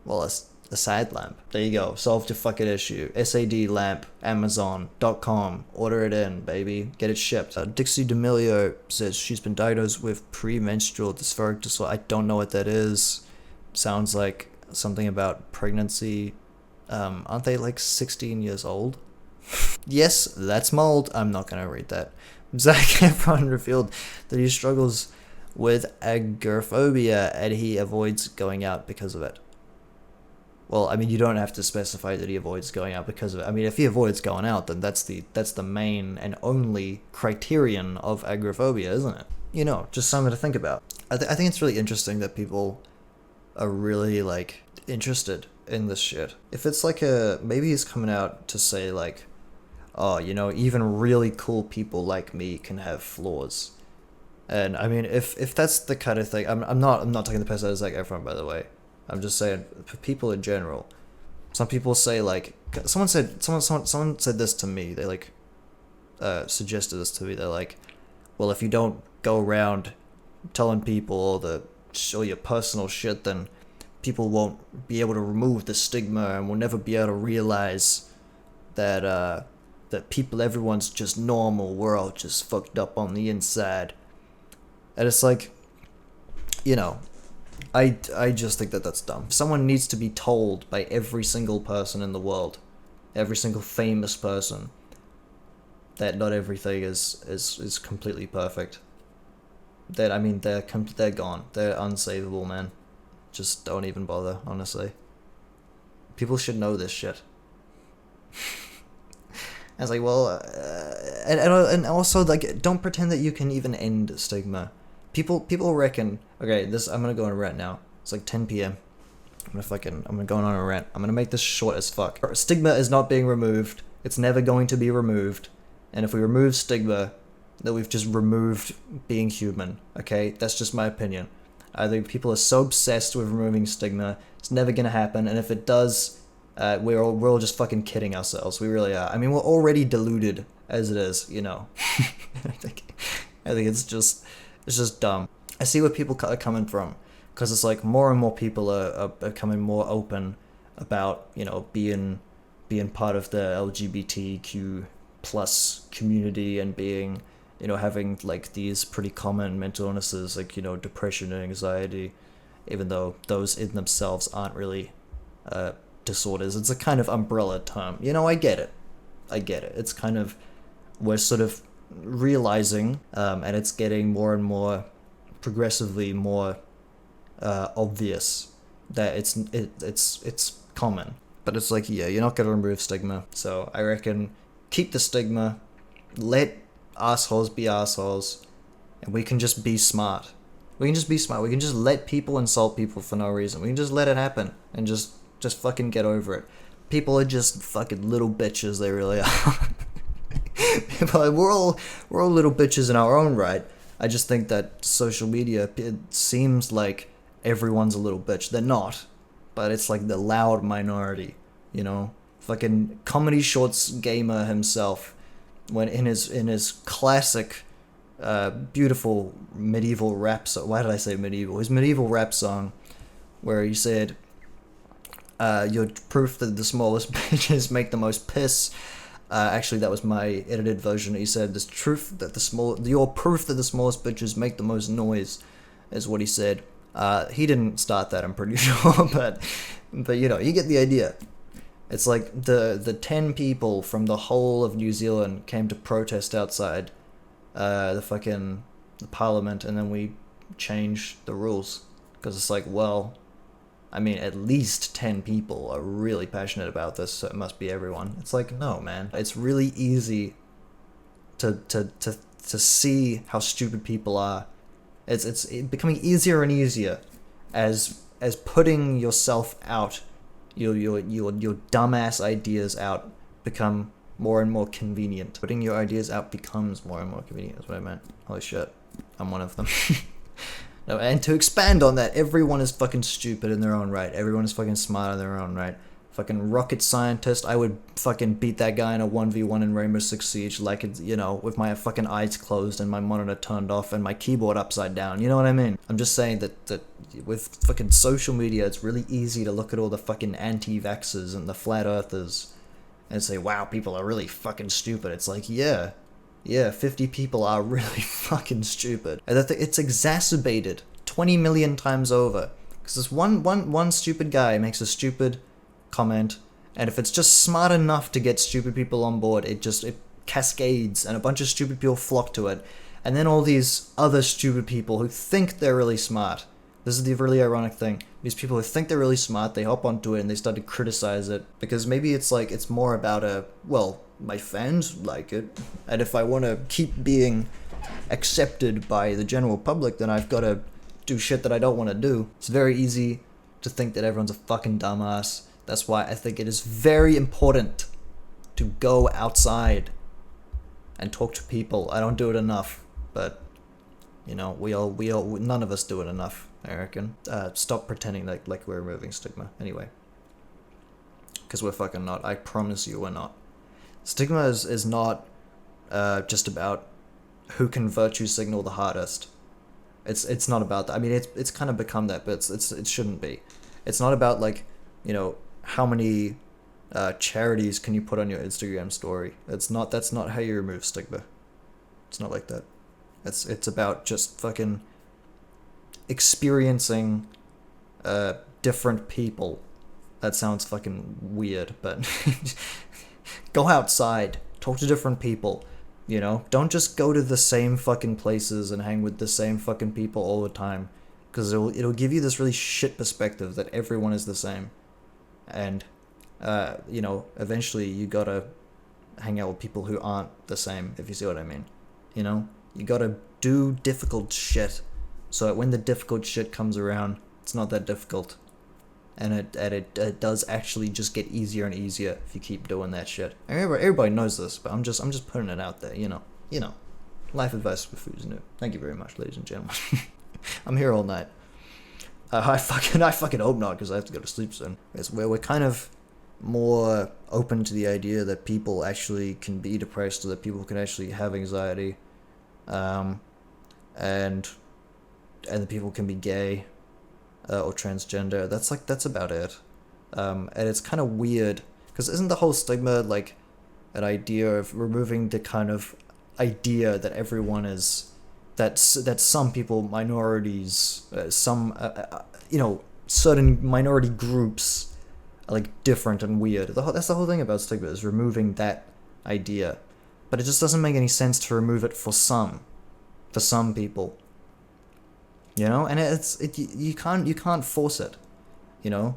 Well, a side lamp. There you go. Solved your fucking issue. SAD lamp, Amazon.com. Order it in, baby. Get it shipped. Dixie D'Amelio says she's been diagnosed with premenstrual dysphoric disorder. I don't know what that is. Sounds like something about pregnancy. Aren't they like 16 years old? Yes, that's mold. I'm not gonna read that. Zac Efron revealed that he struggles with agoraphobia and he avoids going out because of it. Well, I mean, you don't have to specify that he avoids going out because of it. I mean, if he avoids going out, then that's the main and only criterion of agoraphobia, isn't it? You know, just something to think about. I think it's really interesting that people are really, like, interested in this shit. If it's like maybe he's coming out to say, like, oh, you know, even really cool people like me can have flaws. And, I mean, if that's the kind of thing, I'm not taking the piss out of Zac Efron, by the way. I'm just saying, for people in general, some people say, like, someone said this to me. They like suggested this to me. They're like, well, if you don't go around telling people all your personal shit, then people won't be able to remove the stigma and will never be able to realize that everyone's just normal. We're all just fucked up on the inside. And it's like, you know, I just think that that's dumb. Someone needs to be told by every single person in the world, every single famous person, that not everything is completely perfect. That, I mean, they're gone. They're unsavable, man. Just don't even bother, honestly. People should know this shit. I was like, well, and also, like, don't pretend that you can even end stigma. People reckon, okay, I'm gonna go on a rant now. It's like 10 p.m. I'm gonna go on a rant. I'm gonna make this short as fuck. Stigma is not being removed. It's never going to be removed. And if we remove stigma, then we've just removed being human. Okay, that's just my opinion. I think people are so obsessed with removing stigma. It's never gonna happen. And if it does, we're all just fucking kidding ourselves. We really are. I mean, we're already deluded as it is. You know. I think it's just dumb. I see where people are coming from, because it's like more and more people are becoming more open about, you know, being part of the LGBTQ plus community and being, you know, having like these pretty common mental illnesses like, you know, depression and anxiety, even though those in themselves aren't really disorders. It's a kind of umbrella term. You know, I get it. It's kind of, we're sort of realizing, and it's getting more and more progressively more obvious that it's common. But it's like, yeah, you're not gonna remove stigma. So I reckon keep the stigma, let assholes be assholes, and we can just be smart. We can just be smart. We can just let people insult people for no reason. We can just let it happen and just fucking get over it. People are just fucking little bitches. They really are. But we're all little bitches in our own right. I just think that social media, it seems like everyone's a little bitch. They're not, but it's like the loud minority, you know. Fucking Comedy Shorts gamer himself, when in his classic, beautiful medieval rap song. Why did I say medieval? His medieval rap song, where he said, "You're proof that the smallest bitches make the most piss." Actually, that was my edited version. He said, "This truth that you're proof that the smallest bitches make the most noise," is what he said. He didn't start that, I'm pretty sure, but you know, you get the idea. It's like the 10 people from the whole of New Zealand came to protest outside the parliament, and then we changed the rules. Because it's like, well, I mean, at least 10 people are really passionate about this, so it must be everyone. It's like, no, man. It's really easy to see how stupid people are. It's becoming easier and easier as putting yourself out, your dumbass ideas out, become more and more convenient. Putting your ideas out becomes more and more convenient, is what I meant. Holy shit, I'm one of them. No, and to expand on that, everyone is fucking stupid in their own right. Everyone is fucking smart in their own right. Fucking rocket scientist, I would fucking beat that guy in a 1v1 in Rainbow Six Siege, like, it's, you know, with my fucking eyes closed and my monitor turned off and my keyboard upside down, you know what I mean? I'm just saying that with fucking social media, it's really easy to look at all the fucking anti-vaxxers and the flat earthers and say, wow, people are really fucking stupid. It's like, yeah, 50 people are really fucking stupid. And that it's exacerbated 20 million times over. Because this one stupid guy makes a stupid comment, and if it's just smart enough to get stupid people on board, it cascades, and a bunch of stupid people flock to it. And then all these other stupid people who think they're really smart. This is the really ironic thing. These people who think they're really smart, they hop onto it and they start to criticize it. Because maybe it's like, it's more about well, my fans like it, and if I want to keep being accepted by the general public, then I've got to do shit that I don't want to do. It's very easy to think that everyone's a fucking dumbass. That's why I think it is very important to go outside and talk to people. I don't do it enough, but you know, none of us do it enough, I reckon. Stop pretending like we're removing stigma. Anyway, because we're fucking not. I promise you, we're not. Stigma is not just about who can virtue signal the hardest. It's not about that. I mean, it's kind of become that, but it shouldn't be. It's not about, like, you know, how many charities can you put on your Instagram story. That's not how you remove stigma. It's not like that. It's about just fucking experiencing different people. That sounds fucking weird, but go outside, talk to different people, you know? Don't just go to the same fucking places and hang with the same fucking people all the time, because it'll give you this really shit perspective that everyone is the same. And, you know, eventually you gotta hang out with people who aren't the same, if you see what I mean. You know? You gotta do difficult shit, so that when the difficult shit comes around, it's not that difficult. And it does actually just get easier and easier if you keep doing that shit. Everybody knows this, but I'm just putting it out there, you know. Life advice for Food's New. Thank you very much, ladies and gentlemen. I'm here all night. I fucking hope not, because I have to go to sleep soon. It's where we're kind of more open to the idea that people actually can be depressed, or that people can actually have anxiety, and that people can be gay, or transgender. That's about it. And it's kind of weird, because isn't the whole stigma like an idea of removing the kind of idea that everyone is, that some people, minorities, you know, certain minority groups are like different and weird. That's the whole thing about stigma, is removing that idea. But it just doesn't make any sense to remove it for some people. You know, and you can't force it. You know,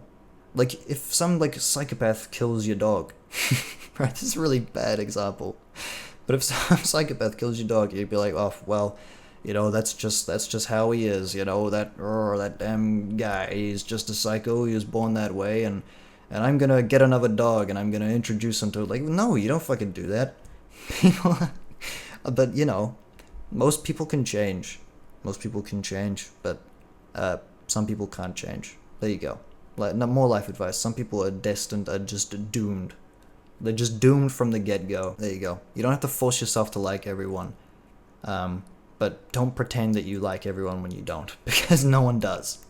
like if some like psychopath kills your dog, right? This is a really bad example, but if some psychopath kills your dog, you'd be like, oh well, You know, that's just how he is. You know, that damn guy, he's just a psycho. He was born that way, and I'm gonna get another dog and I'm gonna introduce him to it. Like, no, you don't fucking do that. People, but you know, most people can change. Most people can change, but some people can't change. There you go. Like, no more life advice. Some people are just doomed. They're just doomed from the get-go. There you go. You don't have to force yourself to like everyone. But don't pretend that you like everyone when you don't, because no one does.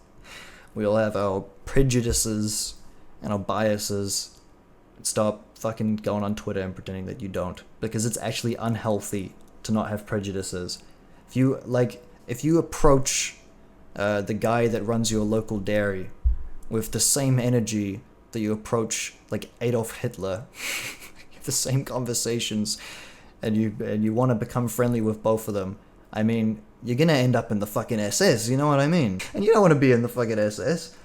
We all have our prejudices and our biases. Stop fucking going on Twitter and pretending that you don't, because it's actually unhealthy to not have prejudices. If you approach the guy that runs your local dairy with the same energy that you approach like Adolf Hitler, the same conversations, and you want to become friendly with both of them, I mean, you're gonna end up in the fucking SS, you know what I mean? And you don't want to be in the fucking SS.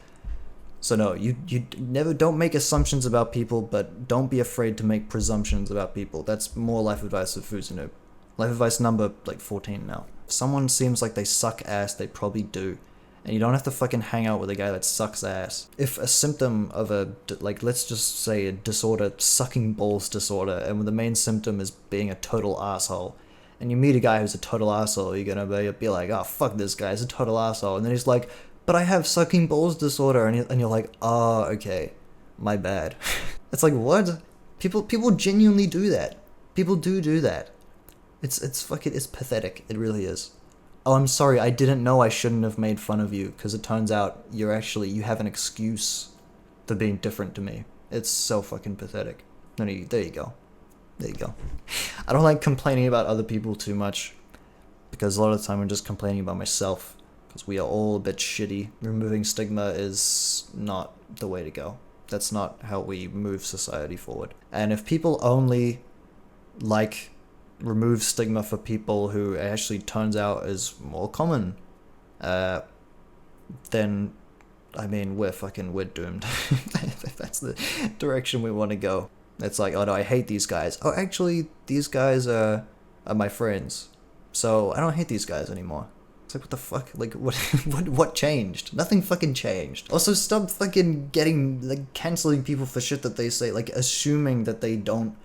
So no, you never, don't make assumptions about people, but don't be afraid to make presumptions about people. That's more life advice with Fuzinu. Life advice number like 14 now. If someone seems like they suck ass, they probably do. And you don't have to fucking hang out with a guy that sucks ass. If a symptom of let's just say a disorder, sucking balls disorder, and the main symptom is being a total asshole, and you meet a guy who's a total asshole, you're gonna be like, oh, fuck this guy, he's a total asshole. And then he's like, but I have sucking balls disorder. And you're like, oh, okay, my bad. It's like, what? People genuinely do that. People do that. It's pathetic. It really is. Oh, I'm sorry, I didn't know I shouldn't have made fun of you, because it turns out you have an excuse for being different to me. It's so fucking pathetic. There you go. There you go. I don't like complaining about other people too much, because a lot of the time I'm just complaining about myself, because we are all a bit shitty. Removing stigma is not the way to go. That's not how we move society forward. And if people only remove stigma for people who actually turns out is more common, then I mean we're doomed. If that's the direction we want to go. It's like, oh no, I hate these guys. Oh, actually these guys are my friends, so I don't hate these guys anymore. It's like, what the fuck? Like, what changed? Nothing fucking changed. Also, stop fucking canceling people for shit that they say, assuming that they don't.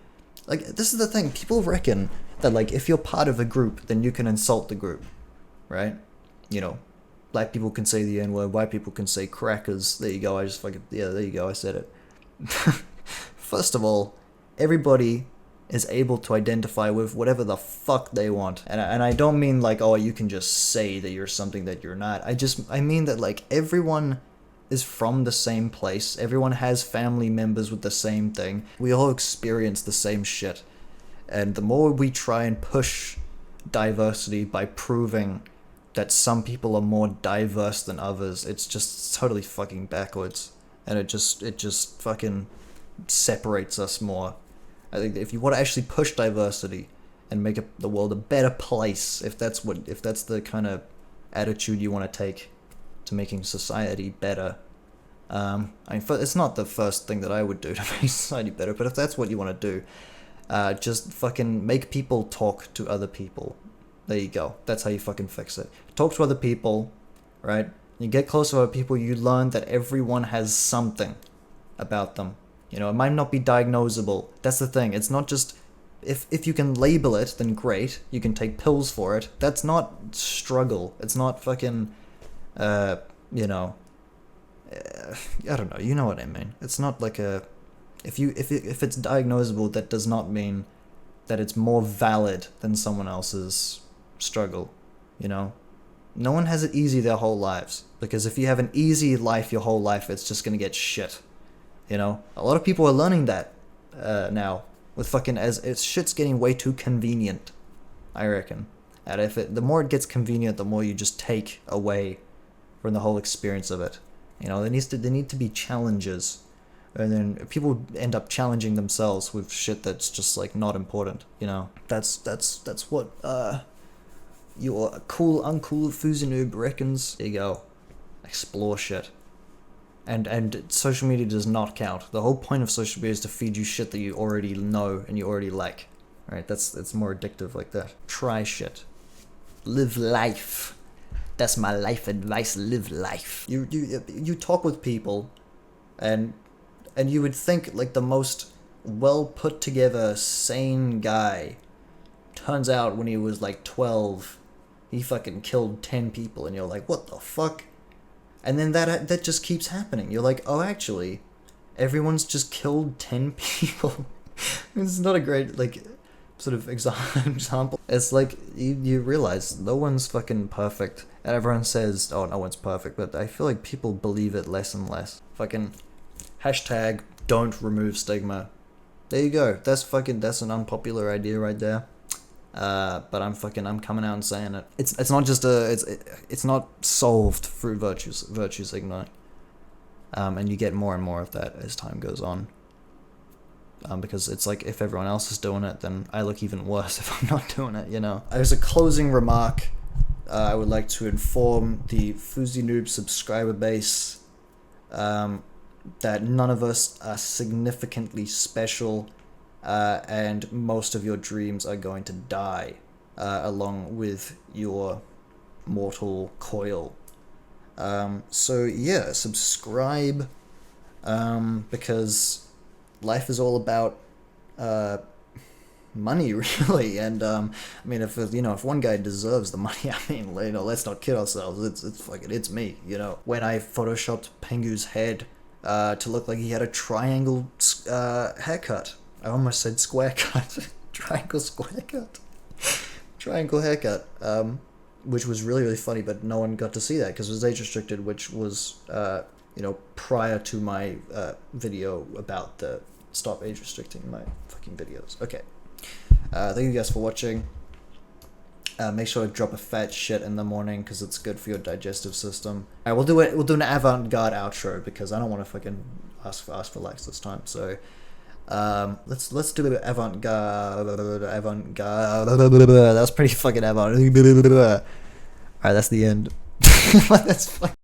This is the thing, people reckon that, if you're part of a group, then you can insult the group, right? You know, black people can say the N-word, white people can say crackers, there you go, there you go, I said it. First of all, everybody is able to identify with whatever the fuck they want. And I don't mean oh, you can just say that you're something that you're not. I mean that everyone is from the same place. Everyone has family members with the same thing. We all experience the same shit. And the more we try and push diversity by proving that some people are more diverse than others, it's just totally fucking backwards. And it just fucking separates us more. I think if you want to actually push diversity and make the world a better place, if that's the kind of attitude you want to take to making society better, it's not the first thing that I would do to make society better, but if that's what you want to do, just fucking make people talk to other people. There you go. That's how you fucking fix it. Talk to other people, right? You get close to other people, you learn that everyone has something about them. You know, it might not be diagnosable. That's the thing. It's not just, if you can label it, then great. You can take pills for it. That's not struggle. It's not fucking, you know, I don't know. You know what I mean. It's not like if it's diagnosable, that does not mean that it's more valid than someone else's struggle. You know, no one has it easy their whole lives, because if you have an easy life your whole life, it's just gonna get shit. You know, a lot of people are learning that now with shit's getting way too convenient, I reckon. And the more it gets convenient, the more you just take away from the whole experience of it. You know, there need to be challenges, and then people end up challenging themselves with shit that's just not important. You know, that's what your cool uncool Fuzanoob reckons. There you go, explore shit. And social media does not count. The whole point of social media is to feed you shit that you already know and you already like. Right? It's more addictive like that. Try shit. Live life. That's my life advice. Live life. You talk with people, and you would think like the most well put together, sane guy. Turns out when he was like 12, he fucking killed 10 people, and you're like, what the fuck? And then that just keeps happening. You're like, oh, actually, everyone's just killed 10 people. It's not a great, like, sort of example. It's like, you realize no one's fucking perfect. And everyone says, oh, no one's perfect. But I feel like people believe it less and less. Fucking hashtag don't remove stigma. There you go. That's an unpopular idea right there. But I'm coming out and saying it. It's not just it's not solved through virtue signaling. And you get more and more of that as time goes on. Because it's like, if everyone else is doing it, then I look even worse if I'm not doing it, you know. As a closing remark, I would like to inform the Fuzzy Noob subscriber base that none of us are significantly special, and most of your dreams are going to die along with your mortal coil. So yeah, subscribe, because life is all about money, really. And I mean, if one guy deserves the money, I mean, let's not kid ourselves. It's me. When I photoshopped Pengu's head to look like he had a triangle haircut. I almost said square cut. Triangle square cut. Triangle haircut. Which was really, really funny, but no one got to see that because it was age restricted, which was prior to my video about the stop age restricting my fucking videos. Okay. Thank you guys for watching. Make sure to drop a fat shit in the morning because it's good for your digestive system. Alright, we'll do an avant-garde outro because I don't want to fucking ask for likes this time. So let's do an avant-garde. That was pretty fucking avant. Alright, that's the end. That's fucking